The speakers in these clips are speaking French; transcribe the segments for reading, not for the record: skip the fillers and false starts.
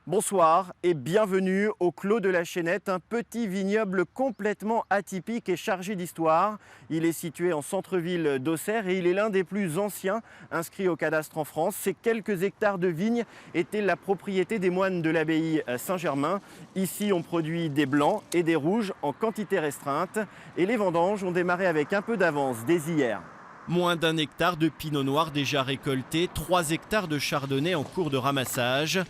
Bonsoir et bienvenue au Clos de la Chaînette, un petit vignoble complètement atypique et chargé d'histoire. Il est situé en centre-ville d'Auxerre et il est l'un des plus anciens inscrits au cadastre en France. Ces quelques hectares de vignes étaient la propriété des moines de l'abbaye Saint-Germain. Ici, on produit des blancs et des rouges en quantité restreinte et les vendanges ont démarré avec un peu d'avance dès hier. Moins d'un hectare de pinot noir déjà récolté, 3 hectares de chardonnay en cours de ramassage.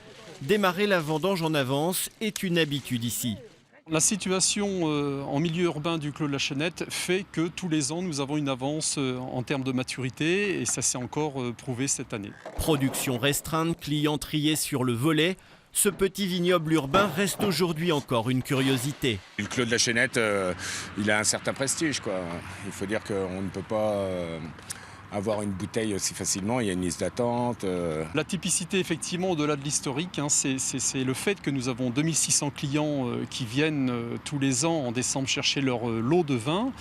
Démarrer la vendange en avance est une habitude ici. La situation en milieu urbain du Clos de la Chaînette fait que tous les ans nous avons une avance en termes de maturité et ça s'est encore prouvé cette année. Production restreinte, clients triés sur le volet. Ce petit vignoble urbain reste aujourd'hui encore une curiosité. Le Clos de la Chaînette, il a un certain prestige, quoi. Il faut dire qu'on ne peut pas avoir une bouteille aussi facilement, il y a une liste d'attente. La typicité, effectivement, au-delà de l'historique, c'est le fait que nous avons 2600 clients qui viennent tous les ans en décembre chercher leur lot de vin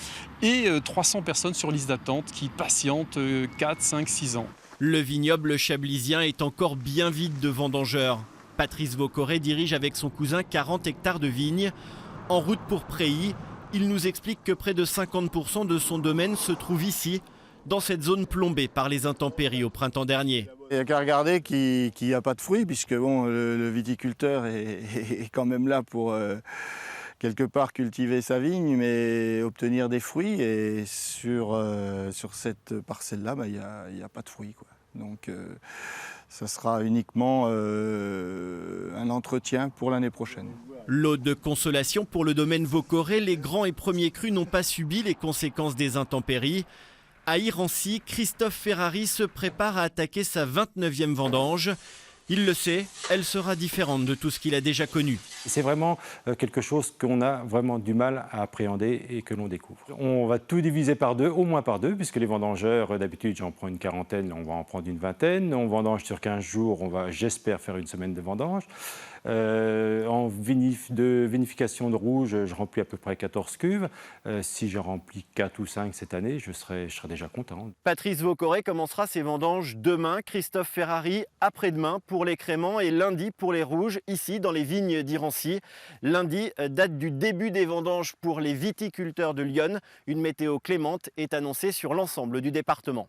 et 300 personnes sur liste d'attente qui patientent 4, 5, 6 ans. Le vignoble chablisien est encore bien vide de vendangeurs. Patrice Vaucoré dirige avec son cousin 40 hectares de vignes. En route pour Préilly, il nous explique que près de 50% de son domaine se trouve ici, dans cette zone plombée par les intempéries au printemps dernier. Il n'y a qu'à regarder qu'il n'y a pas de fruits, puisque bon, le viticulteur est quand même là pour quelque part cultiver sa vigne, mais obtenir des fruits. Et sur cette parcelle-là, il n'y a pas de fruits, quoi. Donc ça sera uniquement un entretien pour l'année prochaine. Lot de consolation pour le domaine Vaucoré, les grands et premiers crus n'ont pas subi les conséquences des intempéries. À Irancy, Christophe Ferrari se prépare à attaquer sa 29e vendange. Il le sait, elle sera différente de tout ce qu'il a déjà connu. C'est vraiment quelque chose qu'on a vraiment du mal à appréhender et que l'on découvre. On va tout diviser par deux, au moins par deux, puisque les vendangeurs, d'habitude, j'en prends une quarantaine, on va en prendre une vingtaine. On vendange sur 15 jours, on va, j'espère, faire une semaine de vendange. En vinification de rouge, je remplis à peu près 14 cuves. Si j'en remplis 4 ou 5 cette année, je serai déjà content. Patrice Vaucoré commencera ses vendanges demain, Christophe Ferrari après-demain pour les créments et lundi pour les rouges, ici dans les vignes d'Irancy. Lundi, date du début des vendanges pour les viticulteurs de Lyon. Une météo clémente est annoncée sur l'ensemble du département.